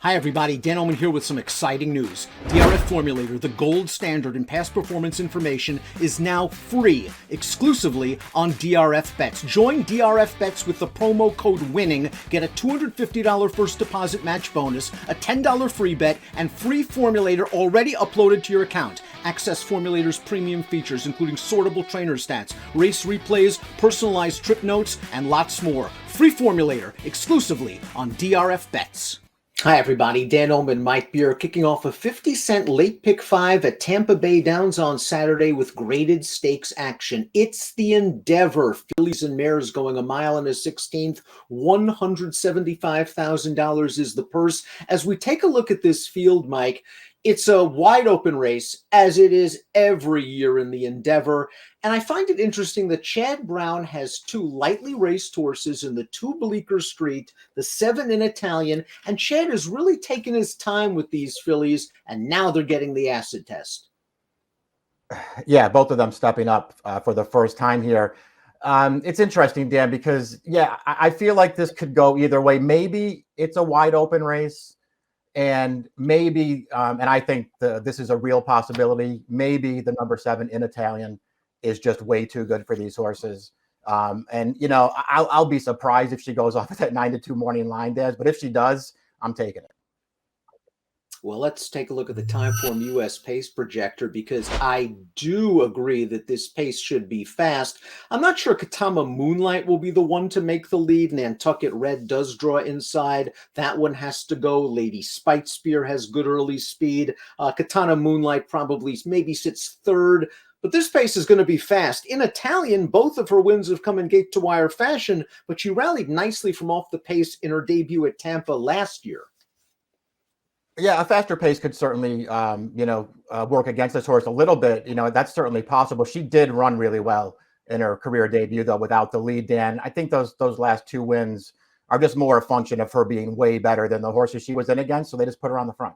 Hi everybody, Dan Illman here with some exciting news. DRF Formulator, the gold standard in past performance information, is now free, exclusively on DRF Bets. Join DRF Bets with the promo code WINNING, get a $250 first deposit match bonus, a $10 free bet, and free Formulator already uploaded to your account. Access Formulator's premium features, including sortable trainer stats, race replays, personalized trip notes, and lots more. Free Formulator, exclusively on DRF Bets. Hi everybody, Dan Illman, Mike Beer, kicking off a 50-cent late pick 5 at Tampa Bay Downs on Saturday with graded stakes action. It's the Endeavour, fillies and mares going a mile and a 16th. $175,000 is the purse. As we take a look at this field, Mike, it's a wide open race, as it is every year in the Endeavour. And I find it interesting that Chad Brown has two lightly raced horses in the 2 Bleaker Street, the 7 in Italian, and Chad has really taken his time with these fillies, and now they're getting the acid test. Yeah, both of them stepping up for the first time here. It's interesting, Dan, because, I feel like this could go either way. Maybe it's a wide open race. And maybe, and I think this is a real possibility, maybe the number 7 in Italian is just way too good for these horses. And, you know, I'll be surprised if she goes off at that 9-2 morning line, Des, but if she does, I'm taking it. Well, let's take a look at the Timeform US pace projector, because I do agree that this pace should be fast. I'm not sure Katama Moonlight will be the one to make the lead. Nantucket Red does draw inside. That one has to go. Lady Speightspeare has good early speed. Katama Moonlight probably maybe sits third. But this pace is going to be fast. In Italian, both of her wins have come in gate-to-wire fashion, but she rallied nicely from off the pace in her debut at Tampa last year. Yeah, a faster pace could certainly, work against this horse a little bit. You know, that's certainly possible. She did run really well in her career debut, though, without the lead, Dan. I think those last 2 wins are just more a function of her being way better than the horses she was in against, so they just put her on the front.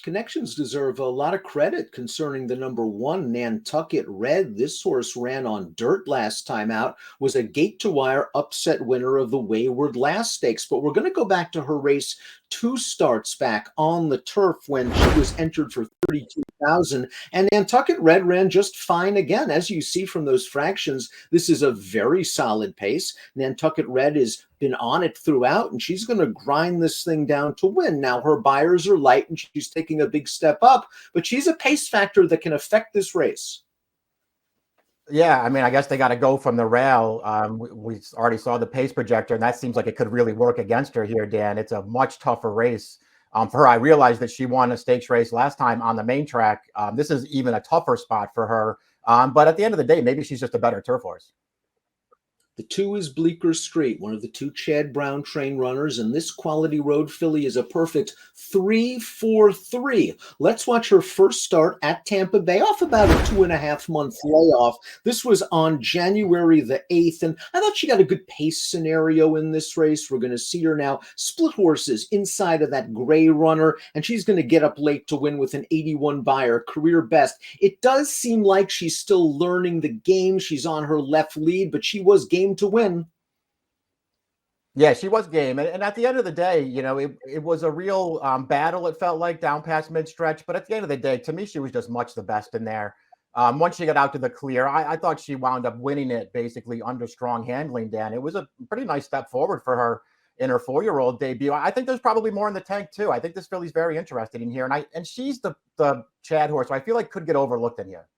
Connections deserve a lot of credit concerning the number 1 Nantucket Red. This horse ran on dirt last time out, was a gate-to-wire upset winner of the Wayward Last Stakes. But we're going to go back to her race 2 starts back on the turf when she was entered for $32,000. And Nantucket Red ran just fine again. As you see from those fractions, this is a very solid pace. Nantucket Red has been on it throughout, and she's going to grind this thing down to win. Now, her buyers are light, and she's taking a big step up, but she's a pace factor that can affect this race. Yeah, I mean, I guess they got to go from the rail. We already saw the pace projector, and that seems like it could really work against her here, Dan. It's a much tougher race for her. I realized that she won a stakes race last time on the main track. This is even a tougher spot for her. But at the end of the day, maybe she's just a better turf horse. The 2 is Bleaker Street, one of the 2 Chad Brown train runners, and this quality road filly is a perfect 3-4-3. Let's watch her first start at Tampa Bay, off about a 2.5-month layoff. This was on January the 8th, and I thought she got a good pace scenario in this race. We're going to see her now split horses inside of that gray runner, and she's going to get up late to win with an 81 buyer, career best. It does seem like she's still learning the game. She's on her left lead, but she was game to win. Yeah, she was game. And at the end of the day, you know, it was a real battle, it felt like, down past mid-stretch. But at the end of the day, to me, she was just much the best in there. Once she got out to the clear, I thought she wound up winning it basically under strong handling, Dan. It was a pretty nice step forward for her in her 4-year-old debut. I think there's probably more in the tank, too. I think this filly's very interested in here. And she's the Chad horse, so I feel like could get overlooked in here.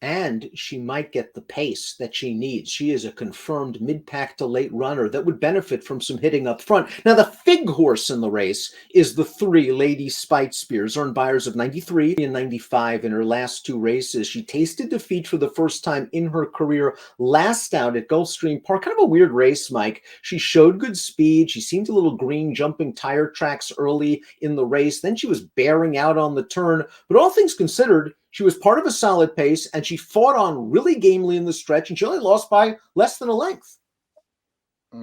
And she might get the pace that she needs. She is a confirmed mid-pack to late runner that would benefit from some hitting up front. Now, the fig horse in the race is the 3, Lady Speightspeare, earned buyers of 93 and 95 in her last 2 races. She tasted defeat for the first time in her career last out at Gulfstream Park. Kind of a weird race, Mike. She showed good speed. She seemed a little green jumping tire tracks early in the race. Then she was bearing out on the turn. But all things considered, she was part of a solid pace, and she fought on really gamely in the stretch, and she only lost by less than a length.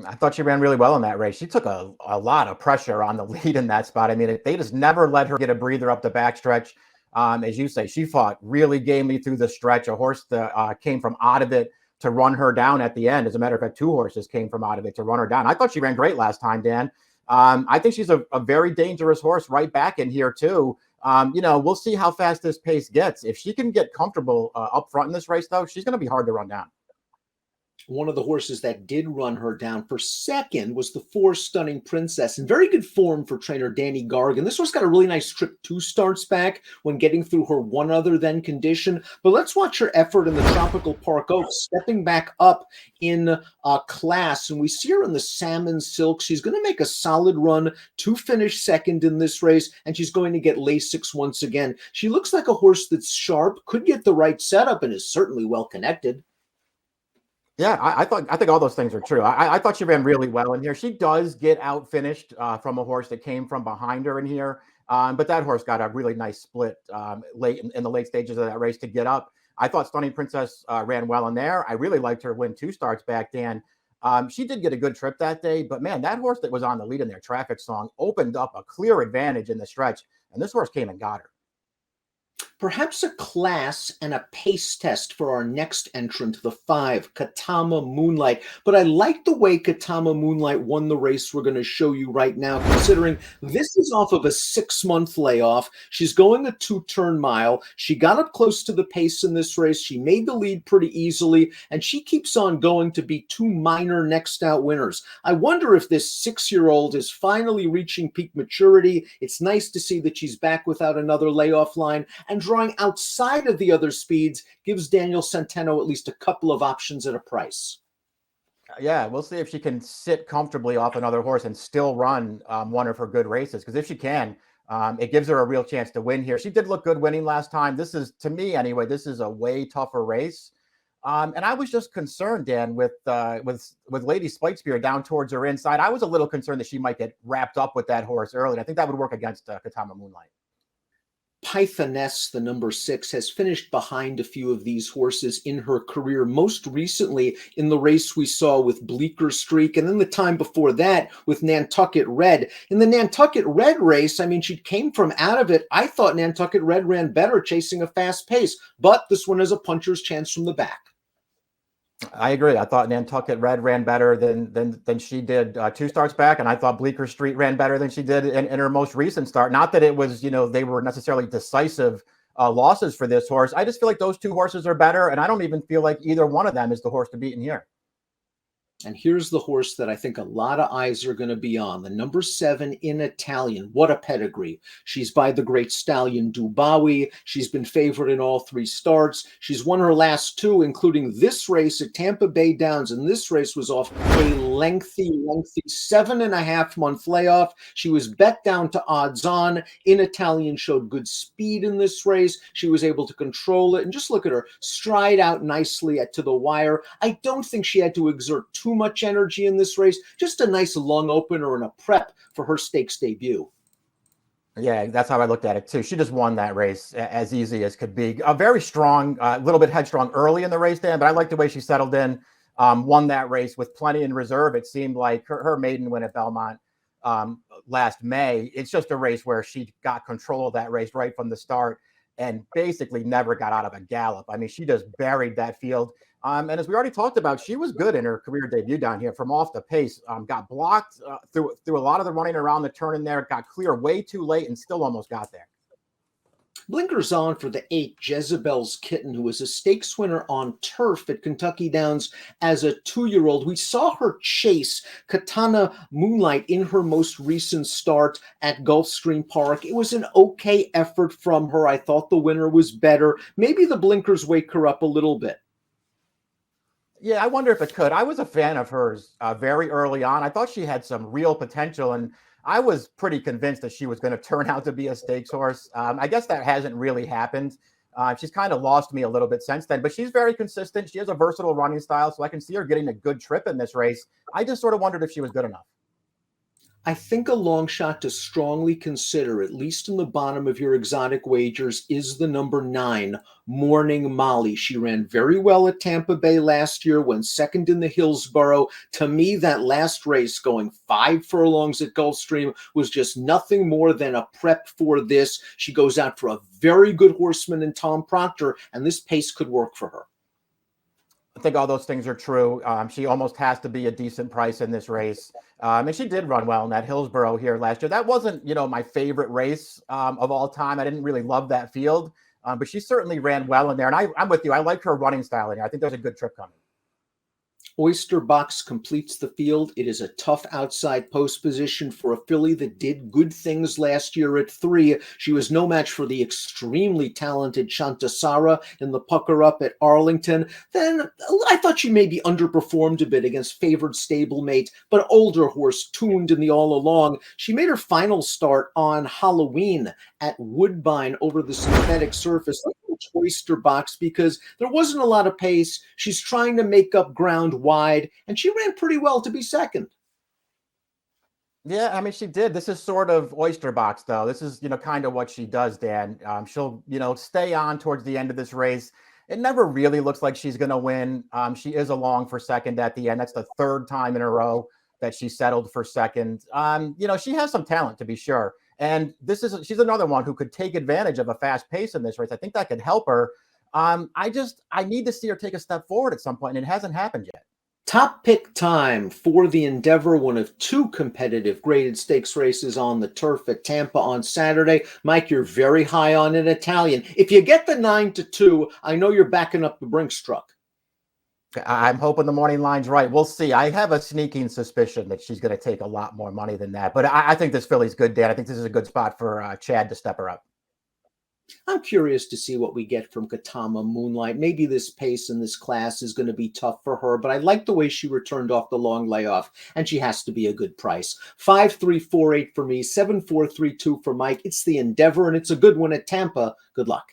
I thought she ran really well in that race. She took a lot of pressure on the lead in that spot. I mean, they just never let her get a breather up the backstretch. As you say, she fought really gamely through the stretch. A horse that came from out of it to run her down at the end. As a matter of fact, 2 horses came from out of it to run her down. I thought she ran great last time, Dan. I think she's a very dangerous horse right back in here too. We'll see how fast this pace gets. If she can get comfortable up front in this race, though, she's going to be hard to run down. One of the horses that did run her down for second was the 4 Stunning Princess, in very good form for trainer Danny Gargan. This horse got a really nice trip 2 starts back when getting through her one other than condition. But let's watch her effort in the Tropical Park Oaks, stepping back up in class. And we see her in the Salmon Silk. She's going to make a solid run to finish second in this race, and she's going to get Lasix once again. She looks like a horse that's sharp, could get the right setup, and is certainly well connected. Yeah, I think all those things are true. I thought she ran really well in here. She does get out finished from a horse that came from behind her in here, but that horse got a really nice split late in the late stages of that race to get up. I thought Stunning Princess ran well in there. I really liked her win 2 starts back, Dan. She did get a good trip that day, but man, that horse that was on the lead in their Traffic Song opened up a clear advantage in the stretch, and this horse came and got her. Perhaps a class and a pace test for our next entrant, the 5, Katama Moonlight. But I like the way Katama Moonlight won the race we're going to show you right now, considering this is off of a 6-month layoff. She's going a 2-turn mile. She got up close to the pace in this race. She made the lead pretty easily, and she keeps on going to be 2 minor next out winners. I wonder if this 6-year-old is finally reaching peak maturity. It's nice to see that she's back without another layoff line, and drawing outside of the other speeds gives Daniel Centeno at least a couple of options at a price. Yeah, we'll see if she can sit comfortably off another horse and still run one of her good races. Because if she can, it gives her a real chance to win here. She did look good winning last time. This is, to me anyway, this is a way tougher race. And I was just concerned, Dan, with Lady Speightspeare down towards her inside. I was a little concerned that she might get wrapped up with that horse early. And I think that would work against Katama Moonlight. Pythoness, the number 6, has finished behind a few of these horses in her career, most recently in the race we saw with Bleaker Street, and then the time before that with Nantucket Red. In the Nantucket Red race, I mean, she came from out of it. I thought Nantucket Red ran better chasing a fast pace, but this one has a puncher's chance from the back. I agree. I thought Nantucket Red ran better than she did 2 starts back, and I thought Bleaker Street ran better than she did in her most recent start. Not that it was, they were necessarily decisive losses for this horse. I just feel like those 2 horses are better, and I don't even feel like either one of them is the horse to beat in here. And here's the horse that I think a lot of eyes are going to be on, the number 7 in Italian. What a pedigree. She's by the great stallion Dubawi. She's been favored in all 3 starts. She's won her last 2, including this race at Tampa Bay Downs. And this race was off a lengthy 7.5-month layoff. She was bet down to odds on. In Italian showed good speed in this race. She was able to control it. And just look at her stride out nicely to the wire. I don't think she had to exert too much energy in this race. Just a nice long opener and a prep for her stakes debut. Yeah, that's how I looked at it too. She just won that race as easy as could be. A very strong, a little bit headstrong early in the race, Dan, but I like the way she settled in, won that race with plenty in reserve. It seemed like her maiden win at Belmont last May. It's just a race where she got control of that race right from the start and basically never got out of a gallop. I mean, she just buried that field. And as we already talked about, she was good in her career debut down here from off the pace. Got blocked through a lot of the running around the turn in there, got clear way too late and still almost got there. Blinkers on for the 8, Jezebel's Kitten, who was a stakes winner on turf at Kentucky Downs as a 2-year-old. We saw her chase Katama Moonlight in her most recent start at Gulfstream Park. It was an okay effort from her. I thought the winner was better. Maybe the blinkers wake her up a little bit. Yeah, I wonder if it could. I was a fan of hers very early on. I thought she had some real potential, and I was pretty convinced that she was going to turn out to be a stakes horse. I guess that hasn't really happened. She's kind of lost me a little bit since then, but she's very consistent. She has a versatile running style, so I can see her getting a good trip in this race. I just sort of wondered if she was good enough. I think a long shot to strongly consider, at least in the bottom of your exotic wagers, is the number 9, Morning Molly. She ran very well at Tampa Bay last year, went second in the Hillsborough. To me, that last race, going 5 furlongs at Gulfstream, was just nothing more than a prep for this. She goes out for a very good horseman in Tom Proctor, and this pace could work for her. think all those things are true. She almost has to be a decent price in this race. And she did run well in that Hillsborough here last year. That wasn't, my favorite race of all time. I didn't really love that field, but she certainly ran well in there. And I'm with you. I like her running style in here. I think there's a good trip coming. Oyster Box completes the field. It is a tough outside post position for a filly that did good things last year at 3. She was no match for the extremely talented Chantasara in the pucker up at Arlington. Then I thought she maybe underperformed a bit against favored stablemate, but older horse tuned in the all along. She made her final start on Halloween at Woodbine over the synthetic surface. Oyster Box, because there wasn't a lot of pace. She's trying to make up ground wide, and she ran pretty well to be second. Yeah, I mean, she did. This is sort of Oyster Box, though. This is, kind of what she does, Dan. She'll, stay on towards the end of this race. It never really looks like she's going to win. She is along for second at the end. That's the 3rd time in a row that she settled for second. She has some talent, to be sure. And she's another one who could take advantage of a fast pace in this race. I think that could help her. I need to see her take a step forward at some point, and it hasn't happened yet. Top pick time for the Endeavour, one of 2 competitive graded stakes races on the turf at Tampa on Saturday. Mike, you're very high on an Italian. If you get the 9-2, I know you're backing up the Brinks truck. I'm hoping the morning line's right. We'll see. I have a sneaking suspicion that she's going to take a lot more money than that. But I think this filly's good, Dan. I think this is a good spot for Chad to step her up. I'm curious to see what we get from Katama Moonlight. Maybe this pace in this class is going to be tough for her, but I like the way she returned off the long layoff, and she has to be a good price. 5-3-4-8 for me, 7-4-3-2 for Mike. It's the Endeavour, and it's a good one at Tampa. Good luck.